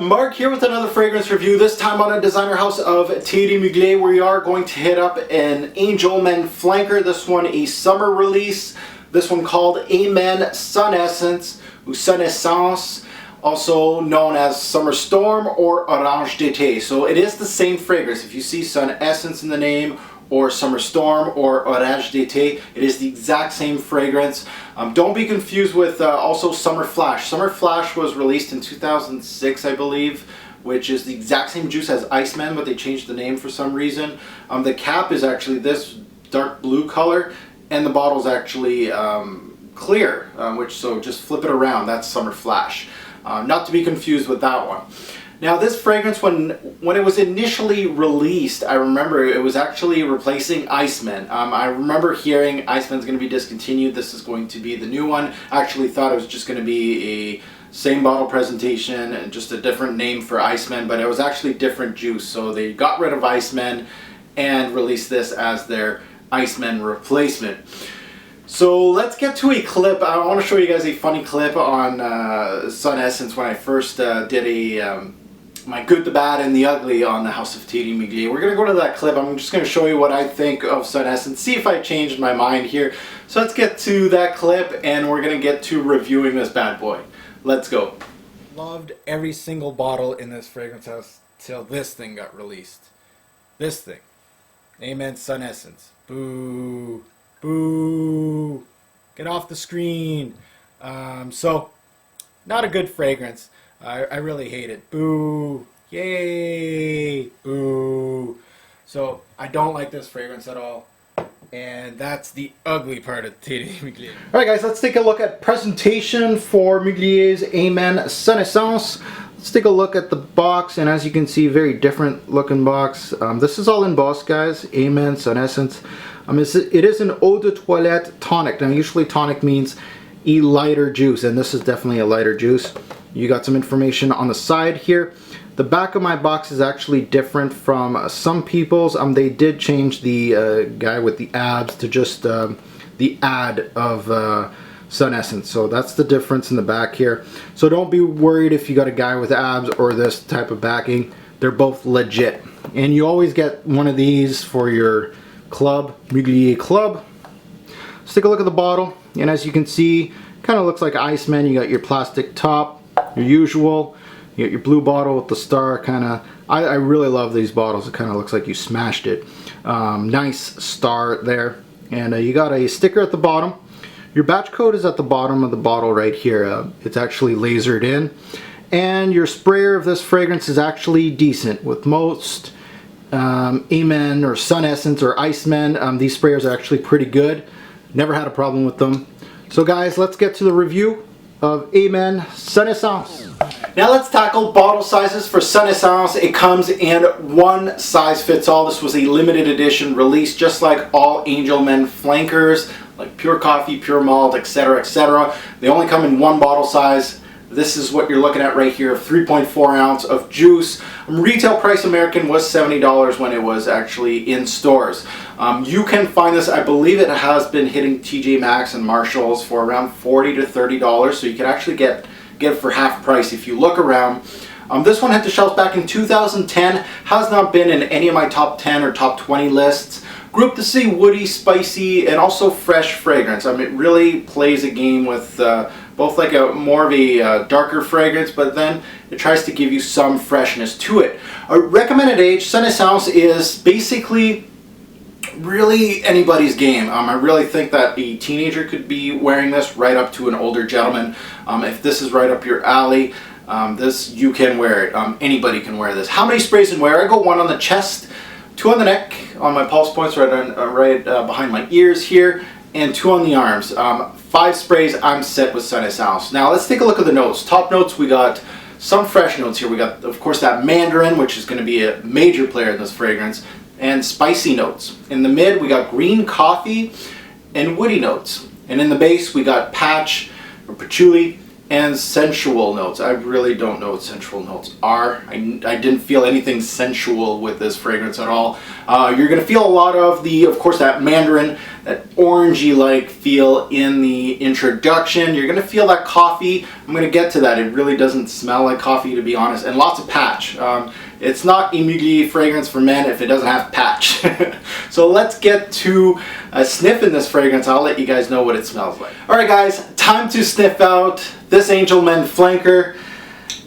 Mark here with another fragrance review, this time on a designer house of Thierry Mugler. We are going to hit up an Angel Men flanker, this one a summer release, this one called Amen Sunessence, or Sunessence, also known as Summer Storm or Orange d'été. So it is the same fragrance. If you see Sunessence in the name, or Summer Storm, or Orange d'été, it is the exact same fragrance. Don't be confused with also Summer Flash. Summer Flash was released in 2006, I believe, which is the exact same juice as Iceman, but they changed the name for some reason. The cap is actually this dark blue color, and the bottle is actually clear, so just flip it around, that's Summer Flash. Not to be confused with that one. Now this fragrance, when it was initially released, I remember it was actually replacing Iceman. I remember hearing Iceman's going to be discontinued, this is going to be the new one. I actually thought it was just going to be a same bottle presentation and just a different name for Iceman, but it was actually different juice. So they got rid of Iceman and released this as their Iceman replacement. So let's get to a clip. I want to show you guys a funny clip on Sunessence when I first did my good, the bad, and the ugly on the House of Thierry Mugler. We're going to go to that clip. I'm just going to show you what I think of Sunessence, see if I changed my mind here. So let's get to that clip and we're going to get to reviewing this bad boy. Let's go. Loved every single bottle in this fragrance house till this thing got released. This thing. Amen Sunessence. Boo. Boo. Get off the screen. So, not a good fragrance. I really hate it. Boo. Yay. Boo. So I don't like this fragrance at all. And that's the ugly part of Thierry Mugler. Alright guys, let's take a look at presentation for Mugler's Amen Sunessence. Let's take a look at the box, and as you can see, very different looking box. This is all embossed, guys. Amen Sunessence. It is an eau de toilette tonic. Now usually tonic means a lighter juice, and this is definitely a lighter juice. You got some information on the side here. The back of my box is actually different from some people's. They did change the guy with the abs to just the ad of Sunessence. So that's the difference in the back here. So don't be worried if you got a guy with abs or this type of backing. They're both legit. And you always get one of these for your club, Mugler Club. Let's take a look at the bottle. And as you can see, kind of looks like Iceman. You got your plastic top, your usual. You got your blue bottle with the star, kind of. I really love these bottles. It kind of looks like you smashed it. Nice star there. And you got a sticker at the bottom. Your batch code is at the bottom of the bottle right here. It's actually lasered in. And your sprayer of this fragrance is actually decent. With most Amen or Sunessence or Iceman, these sprayers are actually pretty good. Never had a problem with them. So guys, let's get to the review of Amen Sunessence. Now let's tackle bottle sizes for Sunessence. It comes in one size fits all. This was a limited edition release, just like all Angel Men flankers, like Pure Coffee, Pure Malt, etc., etc. They only come in one bottle size. This is what you're looking at right here, 3.4 ounce of juice. Retail price American was $70 when it was actually in stores. You can find this, I believe it has been hitting TJ Maxx and Marshalls for around $40 to $30, so you can actually get it for half price if you look around. This one hit the shelves back in 2010, has not been in any of my top 10 or top 20 lists. Group to see woody, spicy, and also fresh fragrance. It really plays a game with both like more of a darker fragrance, but then it tries to give you some freshness to it. A recommended age, Sunessence is basically really anybody's game. I really think that a teenager could be wearing this right up to an older gentleman. If this is right up your alley, this you can wear it. Anybody can wear this. How many sprays in wear? I go one on the chest, two on the neck, on my pulse points right behind my ears here, and two on the arms. 5 sprays, I'm set with Sunessence. Now let's take a look at the notes. Top notes, we got some fresh notes here. We got, of course, that mandarin, which is going to be a major player in this fragrance, and spicy notes. In the mid, we got green coffee and woody notes. And in the base, we got patch, or patchouli, and sensual notes. I really don't know what sensual notes are. I didn't feel anything sensual with this fragrance at all. You're going to feel a lot of course, that mandarin, that orangey-like feel in the introduction. You're going to feel that coffee. I'm going to get to that. It really doesn't smell like coffee, to be honest, and lots of patch. It's not a Mugler fragrance for men if it doesn't have patch. So let's get to a sniff in this fragrance. I'll let you guys know what it smells like. Alright guys, time to sniff out this Angel Men flanker.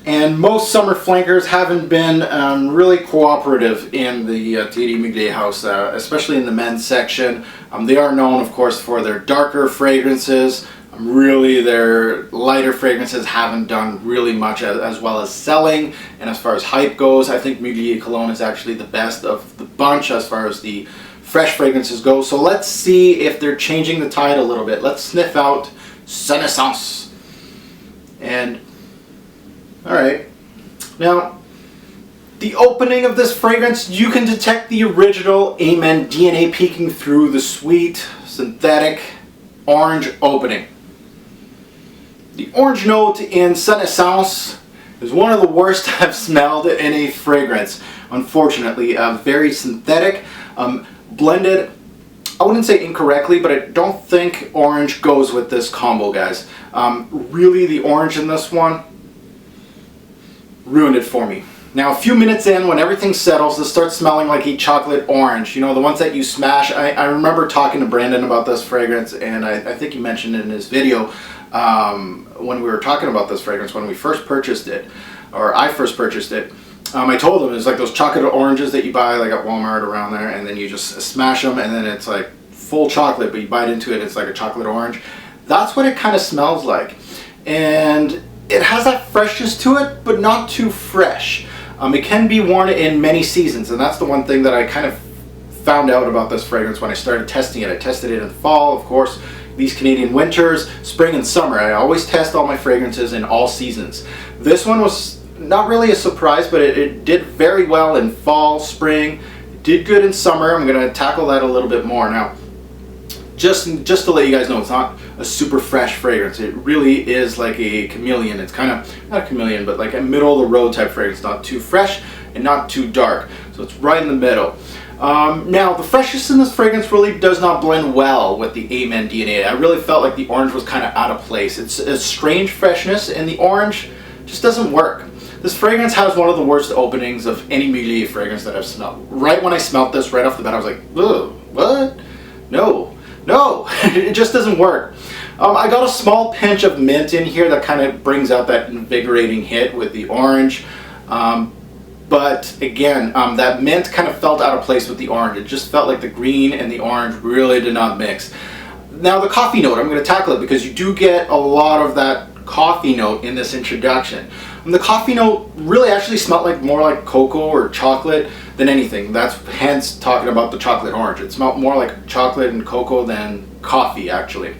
And most summer flankers haven't been really cooperative in the Thierry Mugler house, especially in the men's section. They are known, of course, for their darker fragrances. Really, their lighter fragrances haven't done really much as well as selling. And as far as hype goes, I think Mugler Cologne is actually the best of the bunch as far as the fresh fragrances go. So let's see if they're changing the tide a little bit. Let's sniff out Sunessence. And, alright. Now, the opening of this fragrance, you can detect the original Amen DNA peeking through the sweet, synthetic, orange opening. The orange note in Sunessence is one of the worst I've smelled in a fragrance. Unfortunately, very synthetic, blended, I wouldn't say incorrectly, but I don't think orange goes with this combo, guys. Really, the orange in this one ruined it for me. Now, a few minutes in, when everything settles, this starts smelling like a chocolate orange. You know, the ones that you smash. I remember talking to Brandon about this fragrance, and I think he mentioned it in his video when we were talking about this fragrance, when we first purchased it, or I first purchased it. I told him it's like those chocolate oranges that you buy like at Walmart around there, and then you just smash them, and then it's like full chocolate, but you bite into it, it's like a chocolate orange. That's what it kind of smells like. And it has that freshness to it, but not too fresh. It can be worn in many seasons, and that's the one thing that I kind of found out about this fragrance when I started testing it. I tested it in the fall, of course, these Canadian winters, spring and summer. I always test all my fragrances in all seasons. This one was not really a surprise, but it did very well in fall, spring, did good in summer. I'm going to tackle that a little bit more. Now, just to let you guys know, it's not a super fresh fragrance. It really is like a chameleon. It's kind of, not a chameleon, but like a middle of the road type fragrance. Not too fresh and not too dark. So it's right in the middle. Now, the freshness in this fragrance really does not blend well with the Amen DNA. I really felt like the orange was kind of out of place. It's a strange freshness, and the orange just doesn't work. This fragrance has one of the worst openings of any Mugler fragrance that I've smelled. Right when I smelled this, right off the bat, I was like, ugh, what? No, it just doesn't work. I got a small pinch of mint in here that kind of brings out that invigorating hit with the orange. But again, that mint kind of felt out of place with the orange. It just felt like the green and the orange really did not mix. Now the coffee note, I'm going to tackle it because you do get a lot of that coffee note in this introduction. And the coffee note really actually smelled like more like cocoa or chocolate than anything. That's hence talking about the chocolate orange. It smelled more like chocolate and cocoa than coffee actually.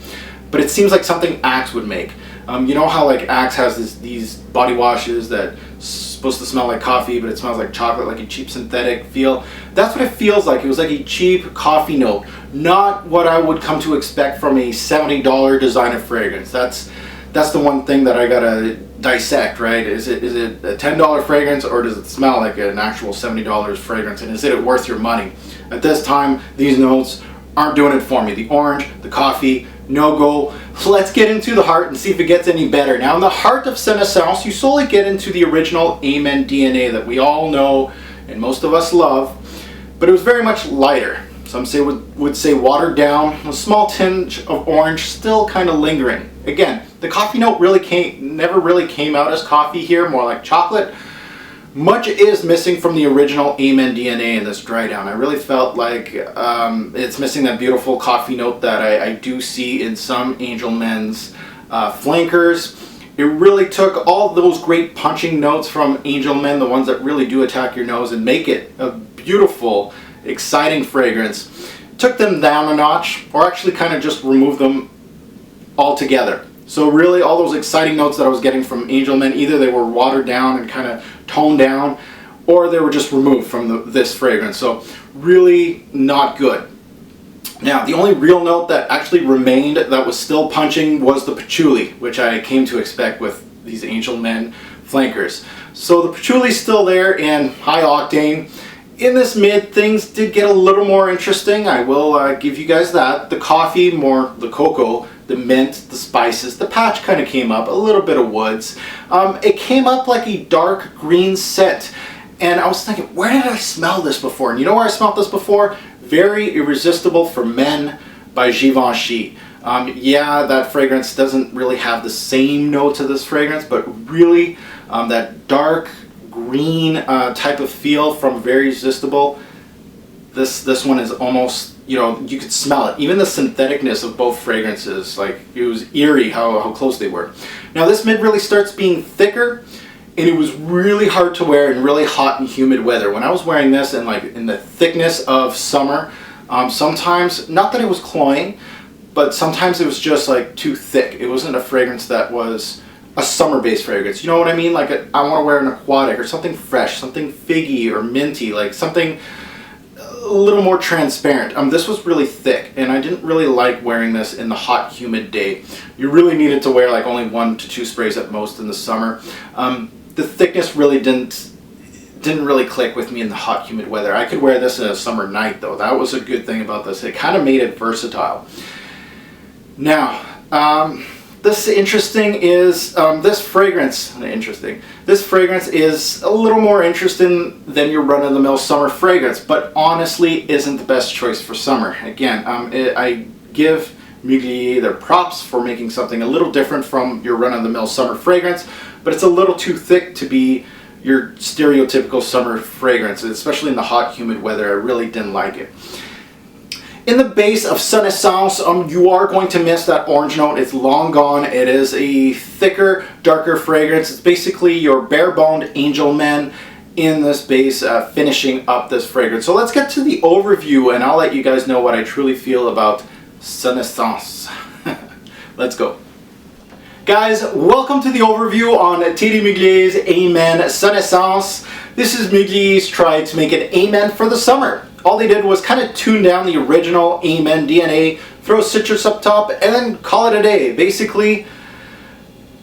But it seems like something Axe would make. You know how like Axe has these body washes that supposed to smell like coffee, but it smells like chocolate, like a cheap synthetic feel. That's what it feels like. It was like a cheap coffee note, not what I would come to expect from a $70 designer fragrance. That's the one thing that I gotta dissect, right? Is it a $10 fragrance, or does it smell like an actual $70 fragrance, and is it worth your money? At this time, these notes aren't doing it for me. The orange, the coffee, no go. Let's get into the heart and see if it gets any better. Now, in the heart of Sunessence, you slowly get into the original Amen DNA that we all know and most of us love, but it was very much lighter. Some would say watered down, a small tinge of orange still kind of lingering. Again, the coffee note never really came out as coffee here, more like chocolate. Much is missing from the original Amen DNA in this dry down. I really felt like it's missing that beautiful coffee note that I do see in some Angel Men's flankers. It really took all those great punching notes from Angel Men, the ones that really do attack your nose, and make it a beautiful, exciting fragrance. Took them down a notch, or actually kind of just removed them altogether. So really, all those exciting notes that I was getting from Angel Men, either they were watered down and kind of toned down, or they were just removed from this fragrance. So really not good. Now, the only real note that actually remained that was still punching was the patchouli, which I came to expect with these Angel Men flankers. So the patchouli's still there and high octane. In this mid, things did get a little more interesting. I will give you guys that. The coffee, more the cocoa, the mint, the spices, the patch kind of came up, a little bit of woods. It came up like a dark green scent. And I was thinking, where did I smell this before? And you know where I smelled this before? Very Irresistible for Men by Givenchy. Yeah, that fragrance doesn't really have the same note to this fragrance, but really that dark green type of feel from Very Irresistible. This one is almost, you know, you could smell it. Even the syntheticness of both fragrances, like it was eerie how close they were. Now this mid really starts being thicker, and it was really hard to wear in really hot and humid weather. When I was wearing this and like in the thickness of summer, sometimes, not that it was cloying, but sometimes it was just like too thick. It wasn't a fragrance that was a summer-based fragrance. You know what I mean? Like I want to wear an aquatic or something fresh, something figgy or minty, like something a little more transparent. This was really thick, and I didn't really like wearing this in the hot, humid day. You really needed to wear like only 1 to 2 sprays at most in the summer. The thickness really didn't really click with me in the hot, humid weather. I could wear this in a summer night though. That was a good thing about this. It kind of made it versatile. Now, this interesting is this fragrance. This fragrance is a little more interesting than your run-of-the-mill summer fragrance, but honestly isn't the best choice for summer. Again, I give Mugler their props for making something a little different from your run-of-the-mill summer fragrance, but it's a little too thick to be your stereotypical summer fragrance, especially in the hot, humid weather. I really didn't like it. In the base of Sunessence, you are going to miss that orange note. It's long gone. It is a thicker, darker fragrance. It's basically your bare-boned Angel Men in this base, finishing up this fragrance. So let's get to the overview, and I'll let you guys know what I truly feel about Sunessence. Let's go. Guys, welcome to the overview on Thierry Mugler's Amen Sunessence. This is Mugler's try to make an Amen for the summer. All they did was kind of tune down the original Amen DNA, throw citrus up top, and then call it a day. Basically,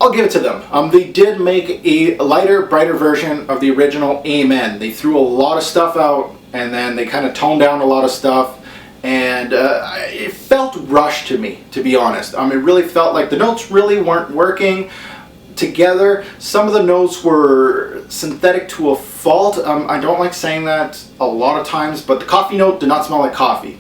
I'll give it to them. They did make a lighter, brighter version of the original Amen. They threw a lot of stuff out, and then they kind of toned down a lot of stuff. And it felt rushed to me, to be honest. It really felt like the notes really weren't working together. Some of the notes were synthetic to a fault. I don't like saying that a lot of times, but the coffee note did not smell like coffee.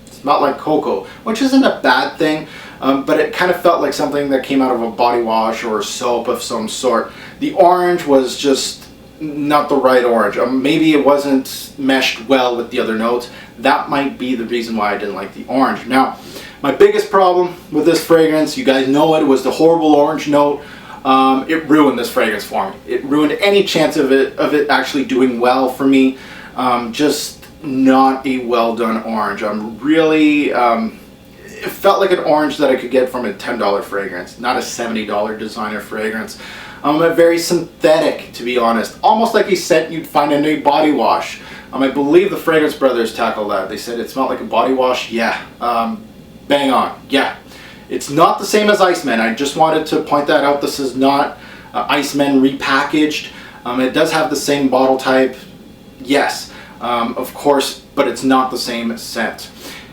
It smelled like cocoa, which isn't a bad thing, but it kind of felt like something that came out of a body wash or a soap of some sort. The orange was just not the right orange. Maybe it wasn't meshed well with the other notes. That might be the reason why I didn't like the orange. Now, my biggest problem with this fragrance, you guys know it, was the horrible orange note. It ruined this fragrance for me. It ruined any chance of it actually doing well for me. Just not a well done orange. It felt like an orange that I could get from a $10 fragrance, not a $70 designer fragrance. Very synthetic, to be honest. Almost like a scent you'd find in a body wash. I believe the Fragrance Brothers tackled that. They said it smelled like a body wash. Yeah, bang on. Yeah, it's not the same as Iceman. I just wanted to point that out. This is not Iceman repackaged. It does have the same bottle type. Yes, of course, but it's not the same scent.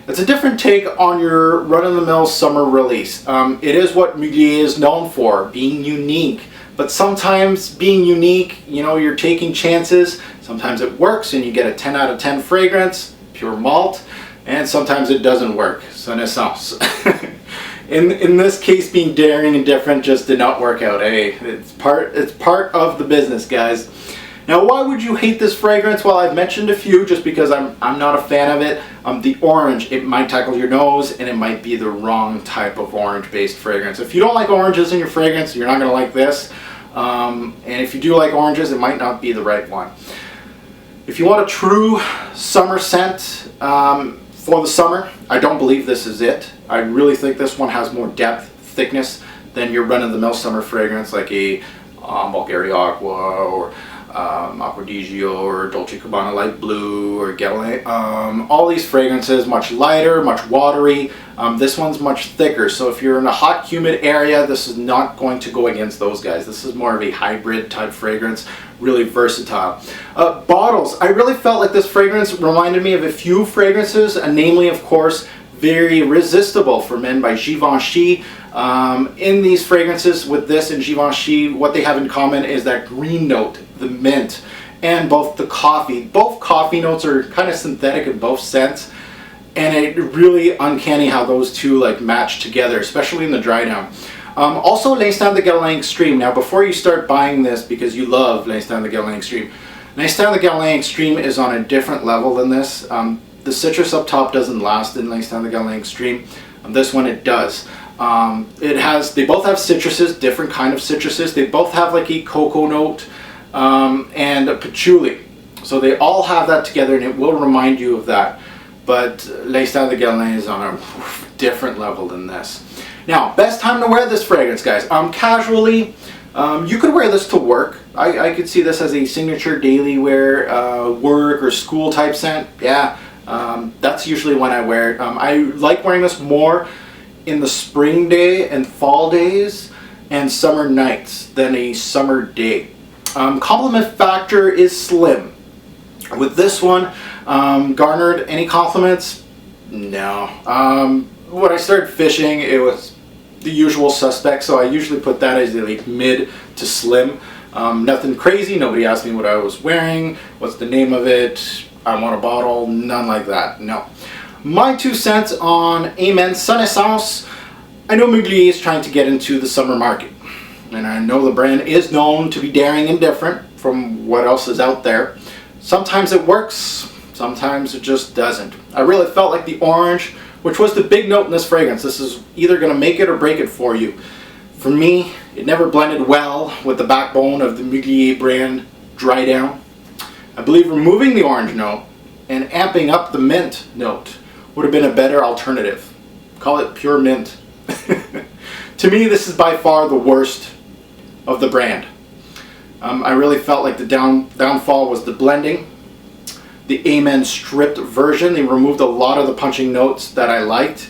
It's a different take on your run-of-the-mill summer release. It is what Mugler is known for, being unique. But sometimes being unique, you know, you're taking chances. Sometimes it works and you get a 10 out of 10 fragrance, pure malt, and sometimes it doesn't work. Sunessence. In this case, being daring and different just did not work out. Hey, it's part of the business, guys. Now, why would you hate this fragrance? Well, I've mentioned a few just because I'm not a fan of it. The orange, it might tackle your nose, and it might be the wrong type of orange-based fragrance. If you don't like oranges in your fragrance, you're not going to like this. And if you do like oranges, it might not be the right one. If you want a true summer scent for the summer, I don't believe this is it. I really think this one has more depth, thickness than your run-of-the-mill summer fragrance like a Bulgari Aqua or Acquadigio or Dolce & Gabbana Light Blue or Guerlain. All these fragrances, much lighter, much watery. This one's much thicker, so if you're in a hot, humid area, this is not going to go against those guys. This is more of a hybrid type fragrance, really versatile. Bottles, I really felt like this fragrance reminded me of a few fragrances, namely, of course, Very Irresistible for Men by Givenchy. In these fragrances, with this and Givenchy, what they have in common is that green note, the mint, and both the coffee. Both coffee notes are kind of synthetic in both scents, and it really uncanny how those two like match together, especially in the dry down. Also, L'Instant de Guerlain Extreme. Now, before you start buying this because you love L'Instant de Guerlain Extreme, L'Instant de Guerlain Extreme is on a different level than this. The citrus up top doesn't last in L'Instant de Guerlain Extreme. This one it does. They both have citruses, different kind of citruses. They both have like a cocoa note and a patchouli. So they all have that together, and it will remind you of that. But L'Instant de Guerlain is on a different level than this. Now, best time to wear this fragrance, guys. Casually, you could wear this to work. I could see this as a signature daily wear, work or school type scent. Yeah, that's usually when I wear it. I like wearing this more in the spring day and fall days and summer nights than a summer day. Compliment factor is slim. With this one, garnered any compliments? No. When I started fishing, it was the usual suspect, so I usually put that as like mid to slim. Nothing crazy. Nobody asked me what I was wearing, what's the name of it, I want a bottle, none like that, no. My 2 cents on Amen Sunessence. I know Mugler is trying to get into the summer market, and I know the brand is known to be daring and different from what else is out there. Sometimes it works, sometimes it just doesn't. I really felt like the orange, which was the big note in this fragrance. This is either going to make it or break it for you. For me, it never blended well with the backbone of the Mugler brand dry down. I believe removing the orange note and amping up the mint note would have been a better alternative. Call it pure mint. To me, this is by far the worst of the brand. I really felt like the downfall was the blending. The Amen stripped version, they removed a lot of the punching notes that I liked,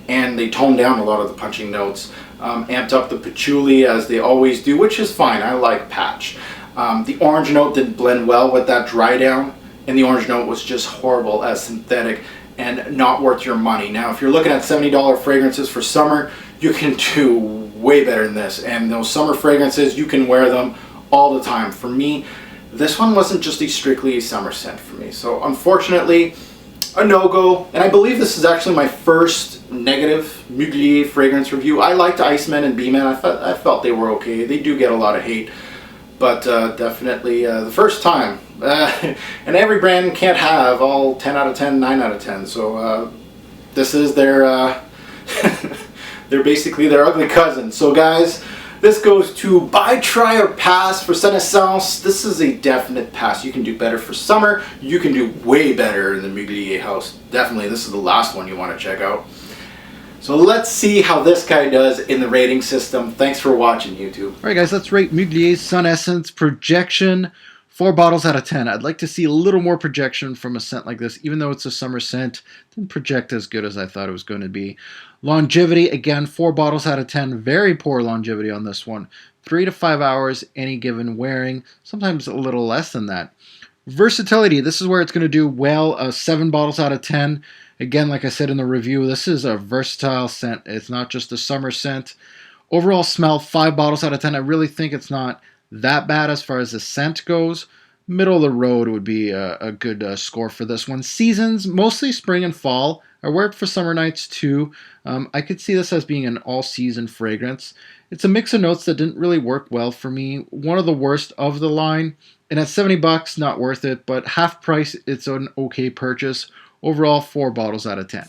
and they toned down a lot of the punching notes. Amped up the patchouli as they always do, which is fine. I like patch. The orange note didn't blend well with that dry down, and the orange note was just horrible as synthetic and not worth your money. Now, if you're looking at $70 fragrances for summer, you can do way better than this. And those summer fragrances, you can wear them all the time. For me, this one wasn't just strictly a summer scent for me. So unfortunately, a no-go. And I believe this is actually my first negative Mugler fragrance review. I liked Iceman and B-Man. I felt they were okay. They do get a lot of hate. But definitely the first time. And every brand can't have all 10 out of 10, 9 out of 10. So this is their, they're basically their ugly cousin. So guys, this goes to buy, try, or pass for Sunessence. This is a definite pass. You can do better for summer. You can do way better in the Mugler house. Definitely, this is the last one you want to check out. So let's see how this guy does in the rating system. Thanks for watching, YouTube. All right, guys, let's rate Mugler's Sunessence projection. 4 bottles out of 10. I'd like to see a little more projection from a scent like this, even though it's a summer scent. It didn't project as good as I thought it was going to be. Longevity, again, 4 bottles out of 10. Very poor longevity on this one. 3 to 5 hours any given wearing, sometimes a little less than that. Versatility, this is where it's going to do well. 7 bottles out of 10. Again, like I said in the review, this is a versatile scent. It's not just a summer scent. Overall smell, 5 bottles out of 10. I really think it's not that bad as far as the scent goes. Middle of the road would be a good score for this one. Seasons, mostly spring and fall. I wear it for summer nights too. I could see this as being an all-season fragrance. It's a mix of notes that didn't really work well for me. One of the worst of the line. And at $70, not worth it, but half price, it's an okay purchase. Overall, 4 bottles out of 10.